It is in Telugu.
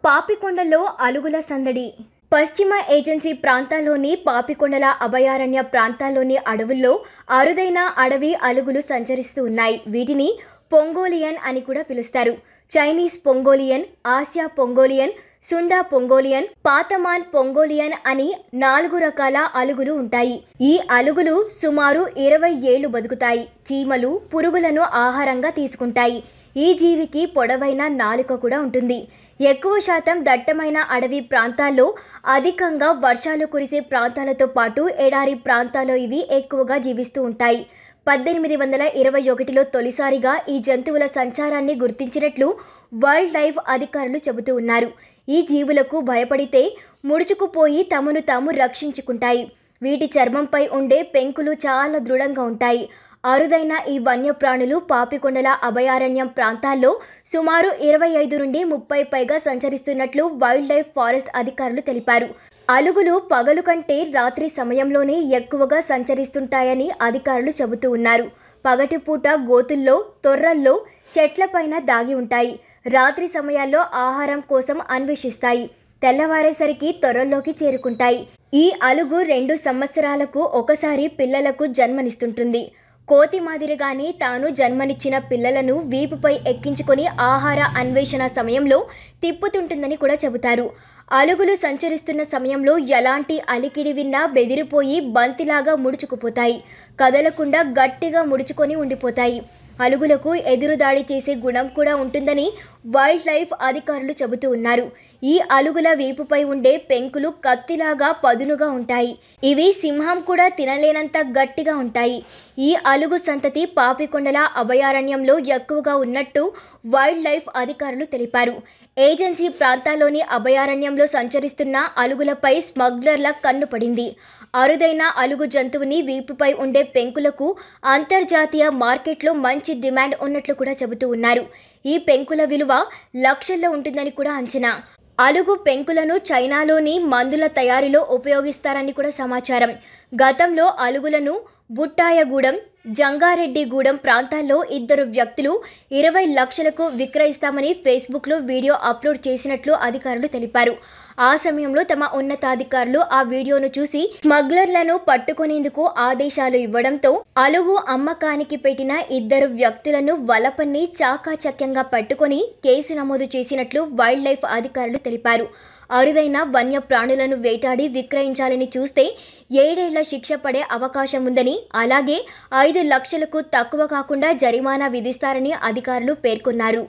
పాపికొండలో అలుగుల సందడి. పశ్చిమ ఏజెన్సీ ప్రాంతాల్లోని పాపికొండల అభయారణ్య ప్రాంతాల్లోని అడవుల్లో అరుదైన అడవి అలుగులు సంచరిస్తూ ఉన్నాయి. వీటిని పొంగోలియన్ అని కూడా పిలుస్తారు. చైనీస్ పొంగోలియన్, ఆసియా పొంగోలియన్, సుండా పొంగోలియన్, పాతమాన్ పొంగోలియన్ అని 4 రకాల అలుగులు ఉంటాయి. ఈ అలుగులు సుమారు 20 ఏళ్లు బతుకుతాయి. చీమలు, పురుగులను ఆహారంగా తీసుకుంటాయి. ఈ జీవికి పొడవైన నాలుక కూడా ఉంటుంది. ఎక్కువ శాతం దట్టమైన అడవి ప్రాంతాల్లో, అధికంగా వర్షాలు కురిసే ప్రాంతాలతో పాటు ఎడారి ప్రాంతాల్లో ఇవి ఎక్కువగా జీవిస్తూ ఉంటాయి. 1821లో తొలిసారిగా ఈ జంతువుల సంచారాన్ని గుర్తించినట్లు వైల్డ్ లైఫ్ అధికారులు చెబుతూ ఉన్నారు. ఈ జీవులకు భయపడితే ముడుచుకుపోయి తమను తాము రక్షించుకుంటాయి. వీటి చర్మంపై ఉండే పెంకులు చాలా దృఢంగా ఉంటాయి. అరుదైన ఈ వన్యప్రాణులు పాపికొండల అభయారణ్యం ప్రాంతాల్లో సుమారు 25 నుండి 30 పైగా సంచరిస్తున్నట్లు వైల్డ్ లైఫ్ ఫారెస్ట్ అధికారులు తెలిపారు. అలుగులు పగలు కంటే రాత్రి సమయంలోనే ఎక్కువగా సంచరిస్తుంటాయని అధికారులు చెబుతూ ఉన్నారు. పగటిపూట గోతుల్లో, తొర్రల్లో, చెట్లపైన దాగి ఉంటాయి. రాత్రి సమయాల్లో ఆహారం కోసం అన్వేషిస్తాయి. తెల్లవారేసరికి తొర్రల్లోకి చేరుకుంటాయి. ఈ అలుగు 2 సంవత్సరాలకు ఒకసారి పిల్లలకు జన్మనిస్తుంటుంది. కోతి మాదిరిగానే తాను జన్మనిచ్చిన పిల్లలను వీపుపై ఎక్కించుకొని ఆహార అన్వేషణ సమయంలో తిప్పుతుంటుందని కూడా చెబుతారు. అలుగులు సంచరిస్తున్న సమయంలో ఎలాంటి అలికిడి విన్నా బెదిరిపోయి బంతిలాగా ముడుచుకుపోతాయి. కదలకుండా గట్టిగా ముడుచుకొని ఉండిపోతాయి. అలుగులకు ఎదురుదాడి చేసే గుణం కూడా ఉంటుందని వైల్డ్ లైఫ్ అధికారులు చెబుతూ ఉన్నారు. ఈ అలుగుల వీపుపై ఉండే పెంకులు కత్తిలాగా పదునుగా ఉంటాయి. ఇవి సింహం కూడా తినలేనంత గట్టిగా ఉంటాయి. ఈ అలుగు సంతతి పాపికొండల అభయారణ్యంలో ఎక్కువగా ఉన్నట్టు వైల్డ్ లైఫ్ అధికారులు తెలిపారు. ఏజెన్సీ ప్రాంతాల్లోని అభయారణ్యంలో సంచరిస్తున్న అలుగులపై స్మగ్లర్ల కన్ను పడింది. అరుదైన అలుగు జంతువుని వీపుపై ఉండే పెంకులకు అంతర్జాతీయ మార్కెట్లో మంచి డిమాండ్ ఉన్నట్లు కూడా చెబుతూ ఉన్నారు. ఈ పెంకుల విలువ లక్షల్లో ఉంటుందని కూడా అంచనా. అలుగు పెంకులను చైనాలోని మందుల తయారీలో ఉపయోగిస్తారని కూడా సమాచారం. గతంలో అలుగులను బుట్టాయగూడెం, జంగారెడ్డిగూడెం ప్రాంతాల్లో 2 వ్యక్తులు 20 లక్షలకు విక్రయిస్తామని ఫేస్బుక్లో వీడియో అప్లోడ్ చేసినట్లు అధికారులు తెలిపారు. ఆ సమయంలో తమ ఉన్నతాధికారులు ఆ వీడియోను చూసి స్మగ్లర్లను పట్టుకునేందుకు ఆదేశాలు ఇవ్వడంతో అలుగు అమ్మకానికి పెట్టిన 2 వ్యక్తులను వలపన్ని చాకాచక్యంగా పట్టుకొని కేసు నమోదు చేసినట్లు వైల్డ్ లైఫ్ అధికారులు తెలిపారు. అరుదైన వన్య ప్రాణులను వేటాడి విక్రయించాలని చూస్తే 7 ఏళ్ల శిక్ష పడే అవకాశం ఉందని, అలాగే 5 లక్షలకు తక్కువ కాకుండా జరిమానా విధిస్తారని అధికారులు పేర్కొన్నారు.